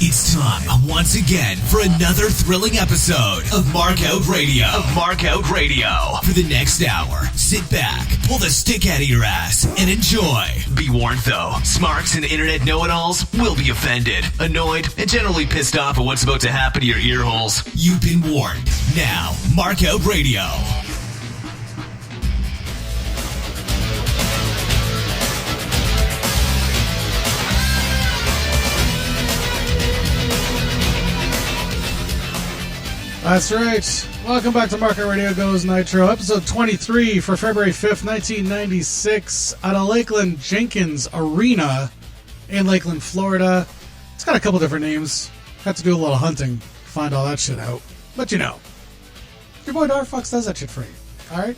It's time once again for another thrilling episode of Markout Radio. For the next hour, sit back, pull the stick out of your ass, and enjoy. Be warned though, smarks and internet know-it-alls will be offended, annoyed, and generally pissed off at what's about to happen to your ear holes. You've been warned. Now, Markout Radio. That's right. Welcome back to Market Radio Goes Nitro, episode 23 for February 5th, 1996, out of Lakeland Jenkins Arena in Lakeland, Florida. It's got a couple different names. Had to do a little hunting to find all that shit out. But you know, your boy Darfox does that shit for you. Alright?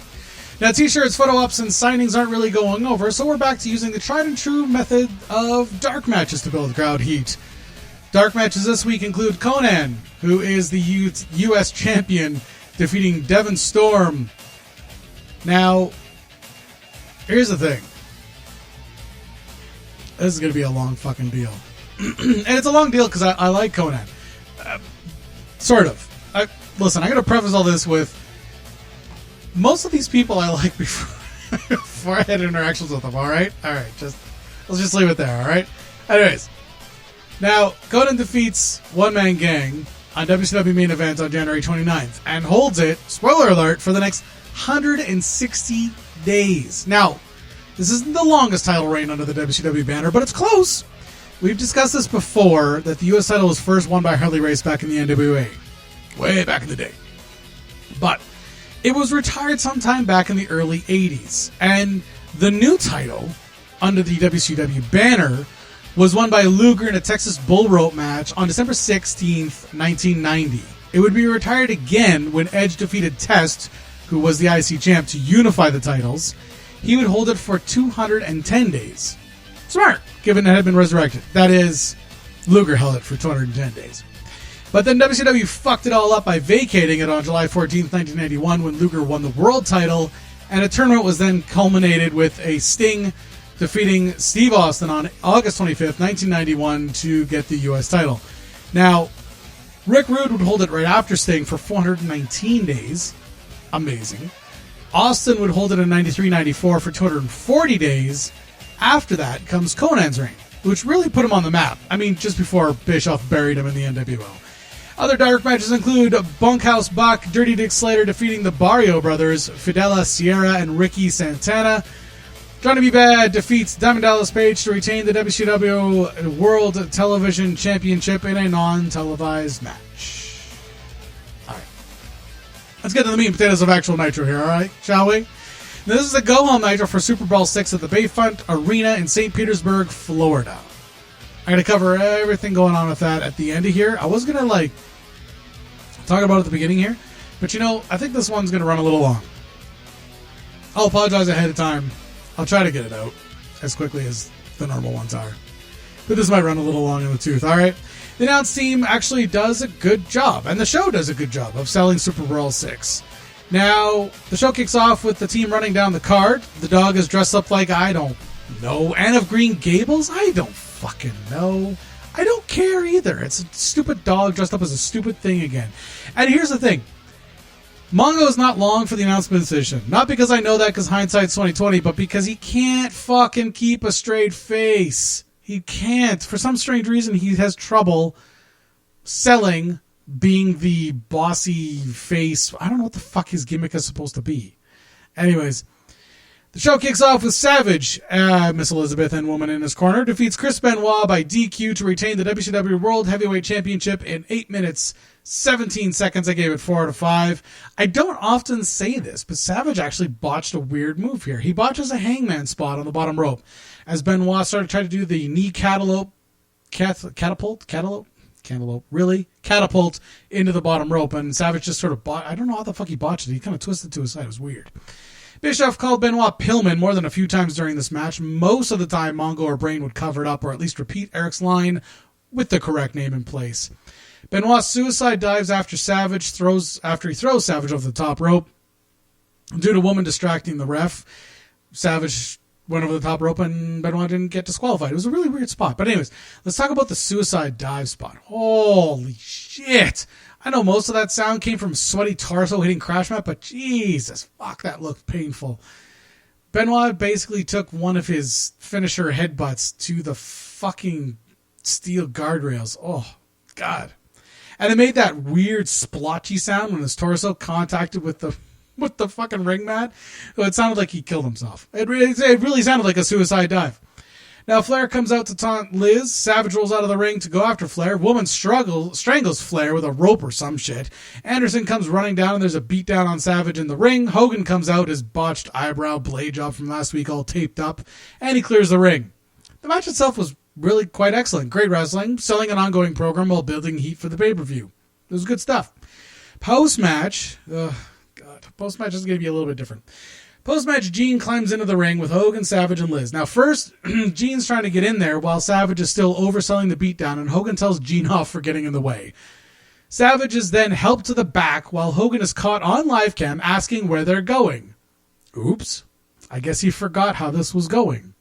Now, t-shirts, photo ops, and signings aren't really going over, so we're back to using the tried and true method of dark matches to build crowd heat. Dark matches this week include Conan, who is the U.S. champion, defeating Devon Storm. Now, here's the thing. This is going to be a long fucking deal. And it's a long deal because I like Conan. Sort of. Listen, I'm going to preface all this with most of these people I like before I had interactions with them, alright? Alright, let's just leave it there, alright? Anyways. Now, Conan defeats One Man Gang on WCW main event on January 29th and holds it, spoiler alert, for the next 160 days. Now, this isn't the longest title reign under the WCW banner, but it's close. We've discussed this before, that the U.S. title was first won by Harley Race back in the NWA. Way back in the day. But it was retired sometime back in the early 80s. And the new title under the WCW banner was won by Luger in a Texas bull rope match on December 16th, 1990. It would be retired again when Edge defeated Test, who was the IC champ, to unify the titles. He would hold it for 210 days. Smart, given it had been resurrected. That is, Luger held it for 210 days. But then WCW fucked it all up by vacating it on July 14th, 1991, when Luger won the world title, and a tournament was then culminated with a Sting defeating Steve Austin on August 25th, 1991 to get the U.S. title. Now, Rick Rude would hold it right after Sting for 419 days. Amazing. Austin would hold it in 93-94 for 240 days. After that comes Conan's reign, which really put him on the map. I mean, just before Bischoff buried him in the NWO. Other dark matches include Bunkhouse Buck, Dirty Dick Slater defeating the Barrio Brothers, Fidela Sierra and Ricky Santana. Johnny B. Bad defeats Diamond Dallas Page to retain the WCW World Television Championship in a non-televised match. Alright. Let's get to the meat and potatoes of actual Nitro here, alright? Shall we? Now, this is a go-home Nitro for SuperBrawl 6 at the Bayfront Arena in St. Petersburg, Florida. I'm going to cover everything going on with that at the end of here. I was going to, talk about it at the beginning here, but I think this one's going to run a little long. I'll apologize ahead of time. I'll try to get it out as quickly as the normal ones are. But this might run a little long in the tooth, alright? The announce team actually does a good job, and the show does a good job of selling SuperBrawl 6. Now, the show kicks off with the team running down the card. The dog is dressed up like, I don't know, Anne of Green Gables? I don't fucking know. I don't care either. It's a stupid dog dressed up as a stupid thing again. And here's the thing. Mongo is not long for the announcement decision. Not because I know that because hindsight's 20/20, but because he can't fucking keep a straight face. He can't. For some strange reason, he has trouble selling being the bossy face. I don't know what the fuck his gimmick is supposed to be. Anyways, the show kicks off with Savage, Miss Elizabeth and woman in his corner, defeats Chris Benoit by DQ to retain the WCW World Heavyweight Championship in 8 minutes, 17 seconds. I gave it 4 out of 5. I don't often say this, but Savage actually botched a weird move here. He botches a hangman spot on the bottom rope as Benoit started trying to do the knee catapult into the bottom rope, and Savage just sort of I don't know how the fuck he botched it. He kind of twisted to his side. It was weird. Bischoff called Benoit Pillman more than a few times during this match. Most of the time, Mongo or Brain would cover it up or at least repeat Eric's line with the correct name in place. Benoit suicide dives after he throws Savage over the top rope. Due to woman distracting the ref, Savage went over the top rope and Benoit didn't get disqualified. It was a really weird spot. But anyways, let's talk about the suicide dive spot. Holy shit. I know most of that sound came from sweaty torso hitting crash mat, but Jesus, fuck, that looked painful. Benoit basically took one of his finisher headbutts to the fucking steel guardrails. Oh, God. And it made that weird splotchy sound when his torso contacted with the fucking ring mat. It sounded like he killed himself. It really sounded like a suicide dive. Now Flair comes out to taunt Liz. Savage rolls out of the ring to go after Flair. Woman strangles Flair with a rope or some shit. Anderson comes running down and there's a beatdown on Savage in the ring. Hogan comes out, his botched eyebrow blade job from last week all taped up, and he clears the ring. The match itself was really quite excellent. Great wrestling, selling an ongoing program while building heat for the pay-per-view. It was good stuff. Post-match, post-match is going to be a little bit different. Post-match, Gene climbs into the ring with Hogan, Savage, and Liz. Now, first, Gene's trying to get in there while Savage is still overselling the beatdown, and Hogan tells Gene off for getting in the way. Savage is then helped to the back while Hogan is caught on live cam asking where they're going. Oops. I guess he forgot how this was going.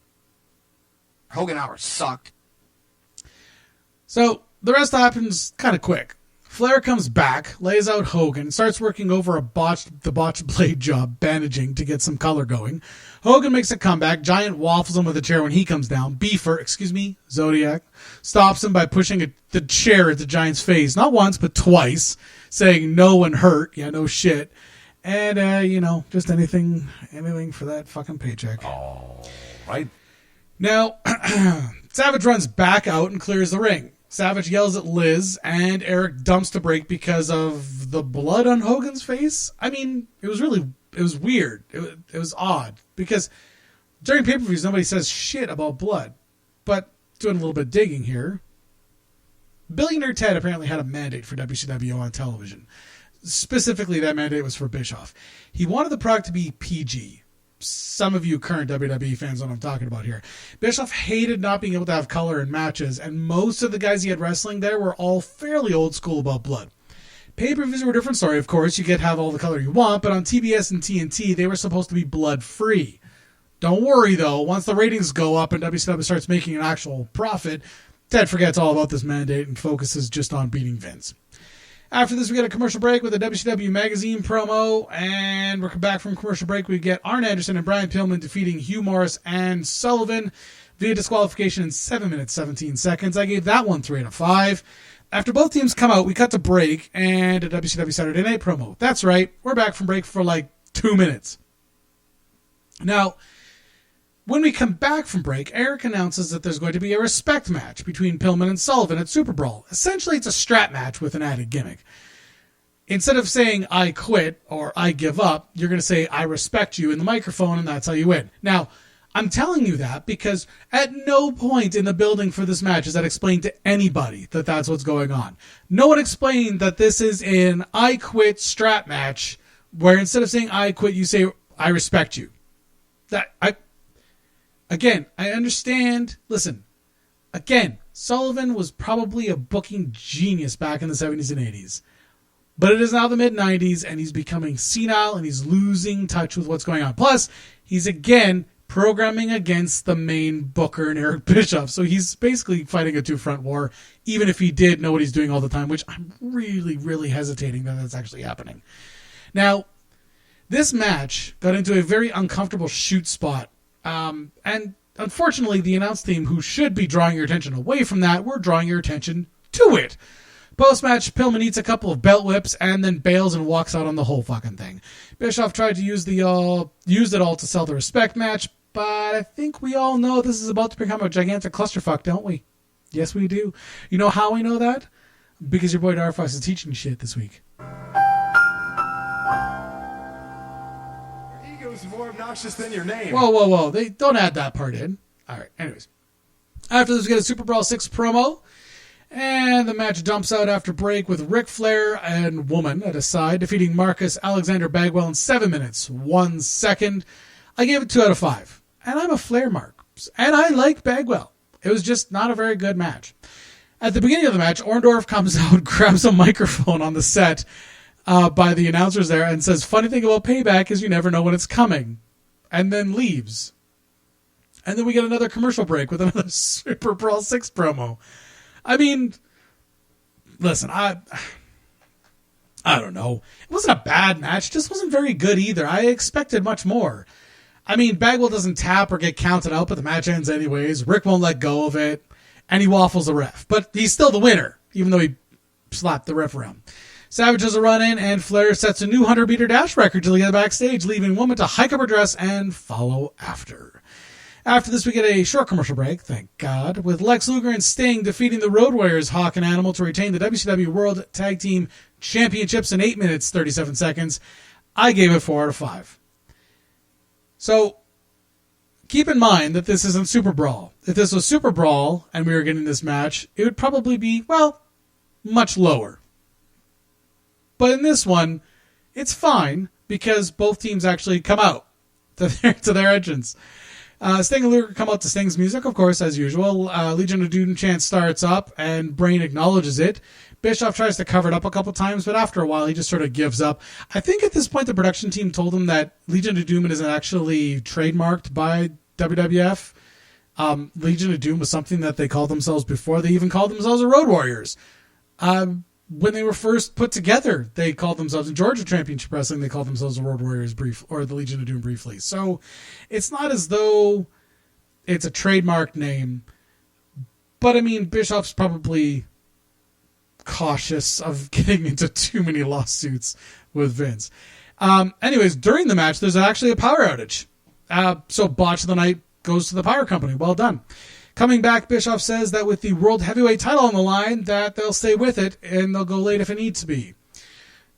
Hogan hours sucked. So, the rest happens kind of quick. Flair comes back, lays out Hogan, starts working over the botched blade job, bandaging to get some color going. Hogan makes a comeback. Giant waffles him with a chair when he comes down. Zodiac, stops him by pushing the chair at the Giant's face. Not once, but twice, saying no one hurt. Yeah, no shit. And, just anything for that fucking paycheck. All right. Now, Savage runs back out and clears the ring. Savage yells at Liz, and Eric dumps to break because of the blood on Hogan's face. I mean, it was weird. It was odd, because during pay-per-views, nobody says shit about blood. But doing a little bit of digging here, Billionaire Ted apparently had a mandate for WCW on television. Specifically, that mandate was for Bischoff. He wanted the product to be PG. Some of you current WWE fans know what I'm talking about here. Bischoff hated not being able to have color in matches, and most of the guys he had wrestling there were all fairly old school about blood. Pay-per-views were a different story, of course. You get to have all the color you want, but on TBS and TNT, they were supposed to be blood-free. Don't worry, though. Once the ratings go up and WCW starts making an actual profit, Ted forgets all about this mandate and focuses just on beating Vince. After this, we get a commercial break with a WCW magazine promo, and we're back from commercial break. We get Arn Anderson and Brian Pillman defeating Hugh Morrus and Sullivan via disqualification in 7 minutes, 17 seconds. I gave that one 3 out of 5. After both teams come out, we cut to break and a WCW Saturday Night promo. That's right, we're back from break for like 2 minutes. Now, when we come back from break, Eric announces that there's going to be a respect match between Pillman and Sullivan at SuperBrawl. Essentially, it's a strap match with an added gimmick. Instead of saying, I quit or I give up, you're going to say, I respect you in the microphone, and that's how you win. Now, I'm telling you that because at no point in the building for this match is that explained to anybody that that's what's going on. No one explained that this is an I quit strap match where instead of saying I quit, you say, I respect you. Again, I understand. Listen, again, Sullivan was probably a booking genius back in the 70s and 80s. But it is now the mid-90s, and he's becoming senile, and he's losing touch with what's going on. Plus, he's again programming against the main booker and Eric Bischoff. So he's basically fighting a two-front war, even if he did know what he's doing all the time, which I'm really, really hesitating that that's actually happening. Now, this match got into a very uncomfortable shoot spot. And unfortunately, the announce team, who should be drawing your attention away from that, were drawing your attention to it. Post-match, Pillman eats a couple of belt whips and then bails and walks out on the whole fucking thing. Bischoff tried to used it all to sell the respect match, but I think we all know this is about to become a gigantic clusterfuck, don't we? Yes, we do. You know how we know that? Because your boy Darfox is teaching shit this week. More obnoxious than your name. Whoa. They don't add that part in. All right, anyways. After this, we get a Super Brawl 6 promo. And the match dumps out after break with Ric Flair and Woman at his side, defeating Marcus Alexander Bagwell in 7 minutes, 1 second. I gave it 2 out of 5. And I'm a Flair mark. And I like Bagwell. It was just not a very good match. At the beginning of the match, Orndorff comes out, grabs a microphone on the set by the announcers there and says, funny thing about Payback is you never know when it's coming, and then leaves. And then we get another commercial break with another SuperBrawl 6 promo. I mean, listen, I don't know. It wasn't a bad match. It just wasn't very good either. I expected much more. I mean, Bagwell doesn't tap or get counted out, but the match ends anyways. Rick won't let go of it, and he waffles the ref. But he's still the winner, even though he slapped the ref around. Savage does a run-in, and Flair sets a new 100-meter dash record till they get backstage, leaving Woman to hike up her dress and follow after. After this, we get a short commercial break, thank God, with Lex Luger and Sting defeating the Road Warriors, Hawk and Animal, to retain the WCW World Tag Team Championships in 8 minutes, 37 seconds. I gave it 4 out of 5. So, keep in mind that this isn't SuperBrawl. If this was SuperBrawl and we were getting this match, it would probably be, well, much lower. But in this one, it's fine because both teams actually come out to their entrance. Sting and Luger come out to Sting's music, of course, as usual. Legion of Doom chant starts up, and Brain acknowledges it. Bischoff tries to cover it up a couple times, but after a while, he just sort of gives up. I think at this point, the production team told him that Legion of Doom isn't actually trademarked by WWF. Legion of Doom was something that they called themselves before they even called themselves the Road Warriors. When they were first put together, they called themselves in Georgia Championship Wrestling. They called themselves the Road Warriors or the Legion of Doom briefly. So it's not as though it's a trademark name. But I mean, Bischoff's probably cautious of getting into too many lawsuits with Vince. Anyways, during the match, there's actually a power outage. So Botch of the Night goes to the power company. Well done. Coming back, Bischoff says that with the World Heavyweight title on the line, that they'll stay with it, and they'll go late if it needs to be.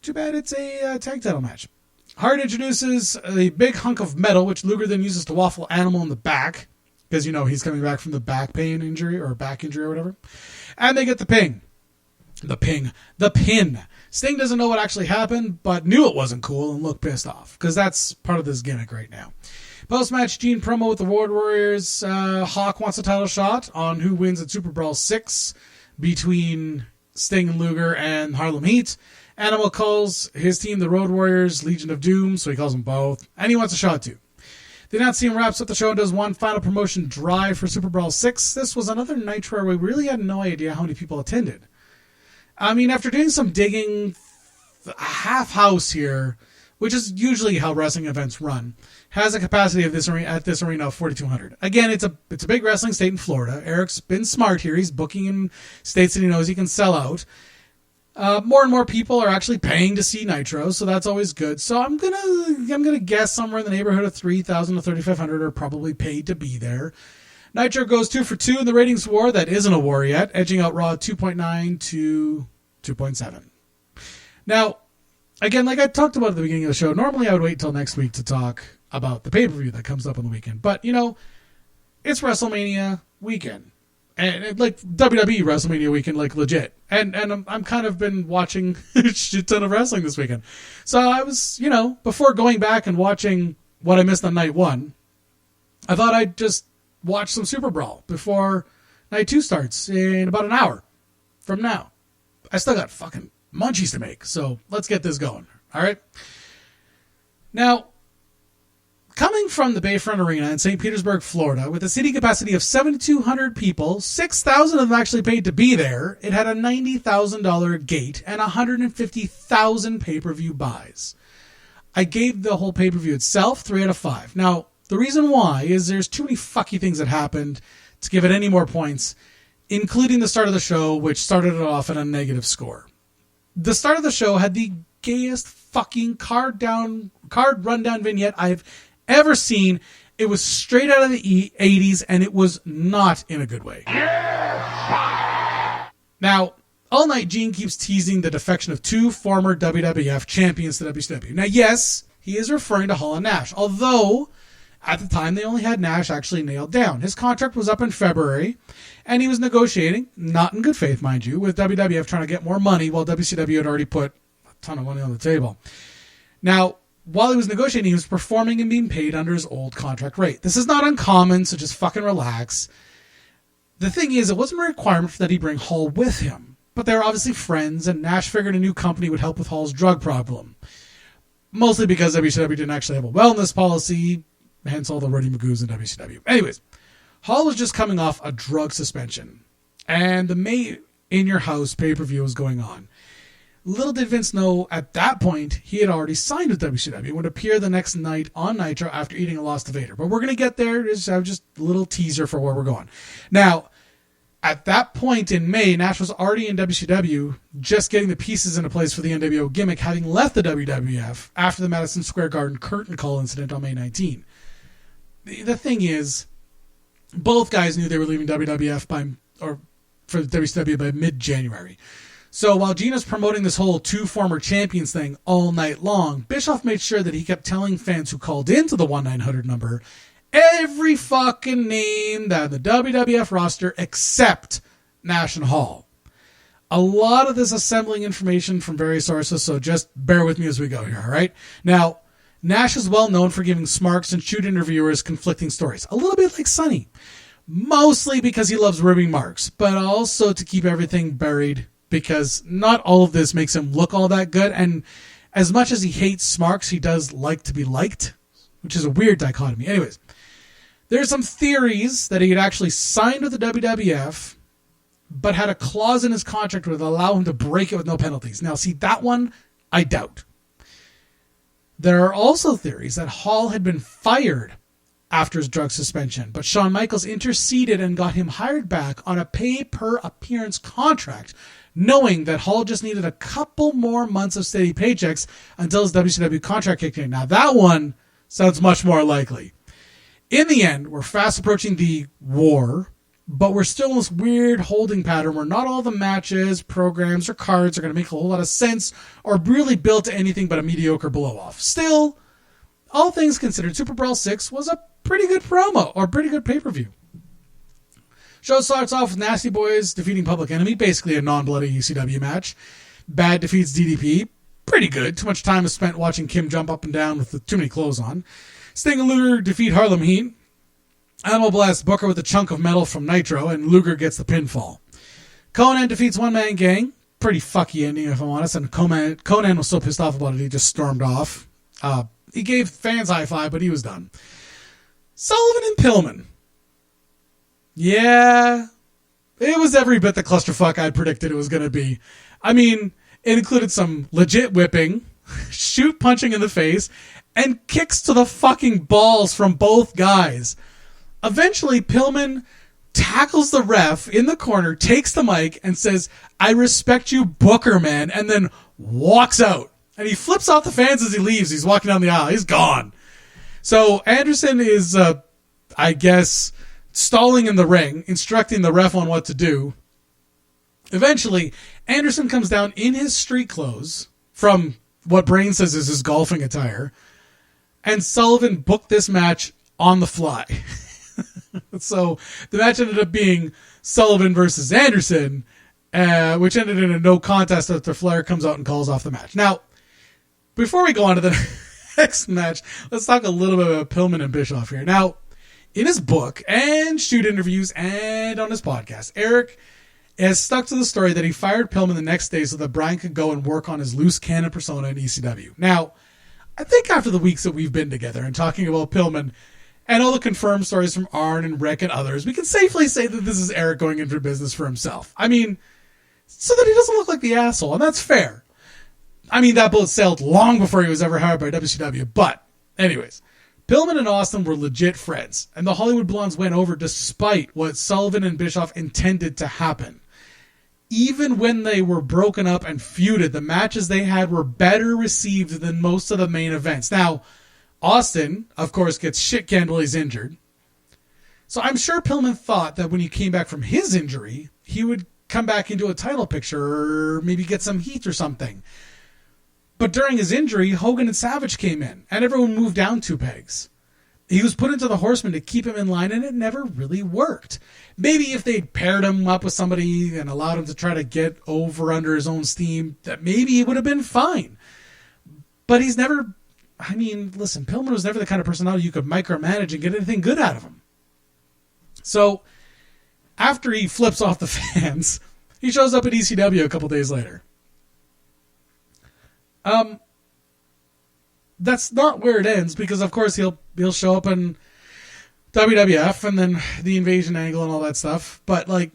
Too bad it's a tag title match. Hart introduces a big hunk of metal, which Luger then uses to waffle Animal in the back, because, you know, he's coming back from the back injury or whatever. And they get the pin. The pin. Sting doesn't know what actually happened, but knew it wasn't cool and looked pissed off, because that's part of this gimmick right now. Post-match Gene promo with the Road Warriors. Hawk wants a title shot on who wins at SuperBrawl 6 between Sting and Luger and Harlem Heat. Animal calls his team the Road Warriors, Legion of Doom, so he calls them both. And he wants a shot too. The announce team wraps up the show and does one final promotion drive for SuperBrawl 6. This was another Nitro where we really had no idea how many people attended. I mean, after doing some digging, half house here, which is usually how wrestling events run, has a capacity of this arena of 4,200. Again, it's a big wrestling state in Florida. Eric's been smart here. He's booking in states that he knows he can sell out. More and more people are actually paying to see Nitro, so that's always good. So I'm gonna guess somewhere in the neighborhood of 3,000 to 3,500 are probably paid to be there. Nitro goes 2 for 2 in the ratings war. That isn't a war yet, edging out Raw 2.9 to 2.7. Now, again, like I talked about at the beginning of the show, normally I would wait till next week to talk about the pay-per-view that comes up on the weekend. But, you know, it's WrestleMania weekend. And like WWE WrestleMania weekend, like legit. And I'm kind of been watching a shit ton of wrestling this weekend. So I was, you know, before going back and watching what I missed on night 1, I thought I'd just watch some SuperBrawl before night 2 starts in about an hour from now. I still got fucking munchies to make, so let's get this going. All right? Now, coming from the Bayfront Arena in St. Petersburg, Florida, with a seating capacity of 7,200 people, 6,000 of them actually paid to be there. It had a $90,000 gate and 150,000 pay-per-view buys. I gave the whole pay-per-view itself 3 out of 5. Now, the reason why is there's too many fucky things that happened to give it any more points, including the start of the show, which started it off at a negative score. The start of the show had the gayest fucking card rundown vignette I've ever seen. It was straight out of the 80s, and it was not in a good way. Now, all night, Gene keeps teasing the defection of 2 former WWF champions to WCW. Now, yes, he is referring to Hall and Nash, although at the time they only had Nash actually nailed down. His contract was up in February, and he was negotiating, not in good faith, mind you, with WWF trying to get more money while WCW had already put a ton of money on the table. Now, while he was negotiating, he was performing and being paid under his old contract rate. This is not uncommon, so just fucking relax. The thing is, it wasn't a requirement that he bring Hall with him, but they were obviously friends, and Nash figured a new company would help with Hall's drug problem. Mostly because WCW didn't actually have a wellness policy, hence all the Roddy Magoos in WCW. Anyways, Hall was just coming off a drug suspension, and the May In Your House pay-per-view was going on. Little did Vince know at that point he had already signed with WCW and would appear the next night on Nitro after eating a loss to Vader. But we're going to get there. Just a little teaser for where we're going. Now, at that point in May, Nash was already in WCW, just getting the pieces into place for the NWO gimmick, having left the WWF after the Madison Square Garden curtain call incident on May 19. The thing is, both guys knew they were leaving WWF for WCW by mid-January. So while Gina's promoting this whole two former champions thing all night long, Bischoff made sure that he kept telling fans who called into the 1-900 number every fucking name that the WWF roster except Nash and Hall. A lot of this assembling information from various sources, so just bear with me as we go here, all right? Now, Nash is well known for giving smarks and shoot interviewers conflicting stories, a little bit like Sonny. Mostly because he loves ribbing marks, but also to keep everything buried, because not all of this makes him look all that good, and as much as he hates smarks, he does like to be liked, which is a weird dichotomy. Anyways, there's some theories that he had actually signed with the WWF, but had a clause in his contract that would allow him to break it with no penalties. Now, see, that one, I doubt. There are also theories that Hall had been fired after his drug suspension, but Shawn Michaels interceded and got him hired back on a pay-per-appearance contract, knowing that Hall just needed a couple more months of steady paychecks until his WCW contract kicked in. Now, that one sounds much more likely. In the end, we're fast approaching the war, but we're still in this weird holding pattern where not all the matches, programs, or cards are going to make a whole lot of sense or really built to anything but a mediocre blow-off. Still, all things considered, SuperBrawl 6 was a pretty good promo, or pretty good pay-per-view. Show starts off with Nasty Boys defeating Public Enemy, basically a non-bloody ECW match. Bad defeats DDP, pretty good. Too much time is spent watching Kim jump up and down with too many clothes on. Sting and Luger defeat Harlem Heat. Animal Blast Booker with a chunk of metal from Nitro, and Luger gets the pinfall. Conan defeats One Man Gang. Pretty fucky ending, if I'm honest, and Conan was so pissed off about it, he just stormed off. He gave fans a high five, but he was done. Sullivan and Pillman. Yeah, it was every bit the clusterfuck I predicted it was going to be. I mean, it included some legit whipping, shoot punching in the face, and kicks to the fucking balls from both guys. Eventually, Pillman tackles the ref in the corner, takes the mic, and says, "I respect you, Booker, man," and then walks out. And he flips off the fans as he leaves. He's walking down the aisle. He's gone. So Anderson is, I guess, stalling in the ring, instructing the ref on what to do. Eventually, Anderson comes down in his street clothes from what Brain says is his golfing attire, and Sullivan booked this match on the fly. So the match ended up being Sullivan versus Anderson, which ended in a no contest after Flair comes out and calls off the match. Now, before we go on to the next match, let's talk a little bit about Pillman and Bischoff here. Now, in his book and shoot interviews and on his podcast, Eric has stuck to the story that he fired Pillman the next day so that Brian could go and work on his loose cannon persona in ECW. Now, I think after the weeks that we've been together and talking about Pillman and all the confirmed stories from Arn and Rick and others, we can safely say that this is Eric going into business for himself. I mean, so that he doesn't look like the asshole, and that's fair. I mean, that boat sailed long before he was ever hired by WCW, but anyways, Pillman and Austin were legit friends, and the Hollywood Blondes went over despite what Sullivan and Bischoff intended to happen. Even when they were broken up and feuded, the matches they had were better received than most of the main events. Now, Austin, of course, gets shit-canned while he's injured. So I'm sure Pillman thought that when he came back from his injury, he would come back into a title picture or maybe get some heat or something. But during his injury, Hogan and Savage came in, and everyone moved down 2 pegs. He was put into the Horsemen to keep him in line, and it never really worked. Maybe if they'd paired him up with somebody and allowed him to try to get over under his own steam, that maybe it would have been fine. But he's never... I mean, listen, Pillman was never the kind of personality you could micromanage and get anything good out of him. So, after he flips off the fans, he shows up at ECW a couple days later. That's not where it ends, because of course he'll He'll show up in WWF and then the invasion angle and all that stuff. But, like,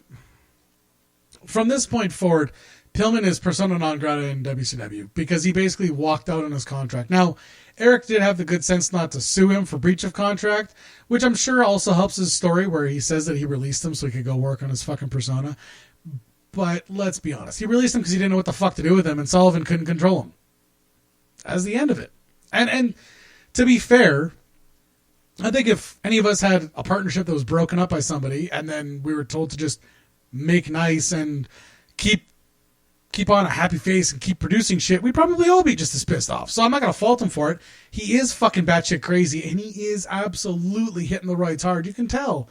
from this point forward, Pillman is persona non grata in WCW because he basically walked out on his contract. Now, Eric did have the good sense not to sue him for breach of contract, which I'm sure also helps his story where he says that he released him so he could go work on his fucking persona. But let's be honest. He released him because he didn't know what the fuck to do with him, and Sullivan couldn't control him. That's the end of it. And to be fair, I think if any of us had a partnership that was broken up by somebody and then we were told to just make nice and keep on a happy face and keep producing shit, we'd probably all be just as pissed off. So I'm not going to fault him for it. He is fucking batshit crazy, and he is absolutely hitting the rights hard. You can tell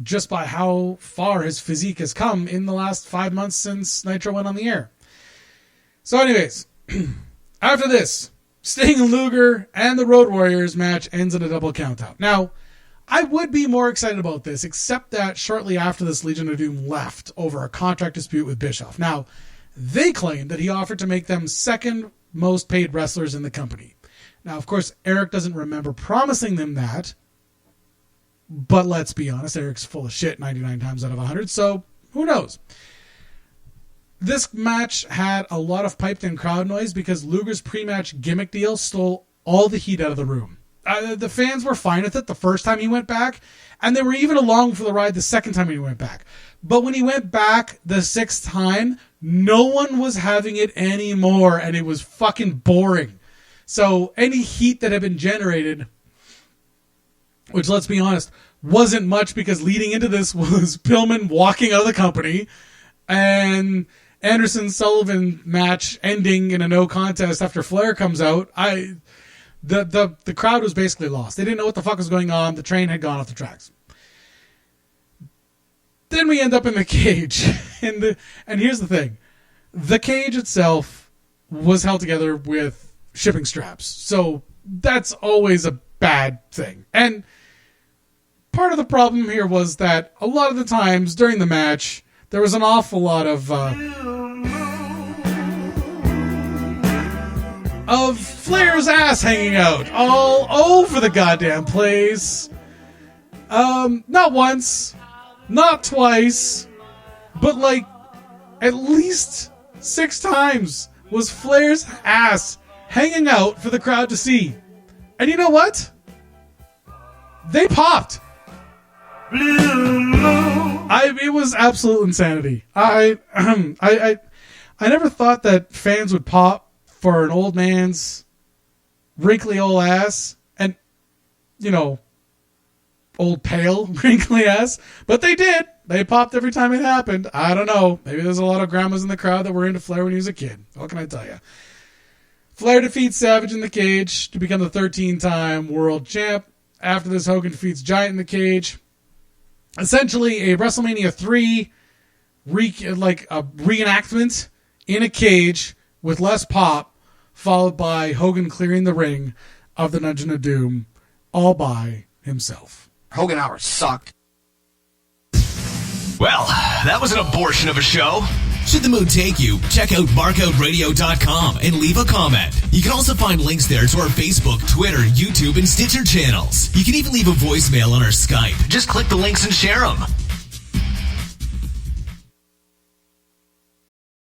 just by how far his physique has come in the last 5 months since Nitro went on the air. So anyways, after this, Sting and Luger and the Road Warriors match ends in a double countout. Now, I would be more excited about this, except that shortly after this, Legion of Doom left over a contract dispute with Bischoff. Now, they claimed that he offered to make them second most paid wrestlers in the company. Now, of course, Eric doesn't remember promising them that, but let's be honest, Eric's full of shit 99 times out of 100, so who knows? This match had a lot of piped-in crowd noise because Luger's pre-match gimmick deal stole all the heat out of the room. The fans were fine with it the first time he went back, and they were even along for the ride the second time he went back. But when he went back the sixth time, no one was having it anymore, and it was fucking boring. So any heat that had been generated, which, let's be honest, wasn't much because leading into this was Pillman walking out of the company and Anderson-Sullivan match ending in a no contest after Flair comes out. The crowd was basically lost. They didn't know what the fuck was going on. The train had gone off the tracks. Then we end up in the cage. And here's the thing. The cage itself was held together with shipping straps. So that's always a bad thing. And part of the problem here was that a lot of the times during the match, there was an awful lot of Flair's ass hanging out all over the goddamn place. Not once, not twice, but like at least 6 times was Flair's ass hanging out for the crowd to see. And you know what? They popped. It was absolute insanity. I never thought that fans would pop for an old man's wrinkly old ass and, you know, old pale wrinkly ass, but they did. They popped every time it happened. I don't know. Maybe there's a lot of grandmas in the crowd that were into Flair when he was a kid. What can I tell you? Flair defeats Savage in the cage to become the 13-time world champ. After this, Hogan defeats Giant in the cage. Essentially, a WrestleMania 3 reenactment in a cage with less pop, followed by Hogan clearing the ring of the Dungeon of Doom all by himself. Hogan hours sucked. Well, that was an abortion of a show. Should the mood take you, check out markoutradio.com and leave a comment. You can also find links there to our Facebook, Twitter, YouTube, and Stitcher channels. You can even leave a voicemail on our Skype. Just click the links and share them.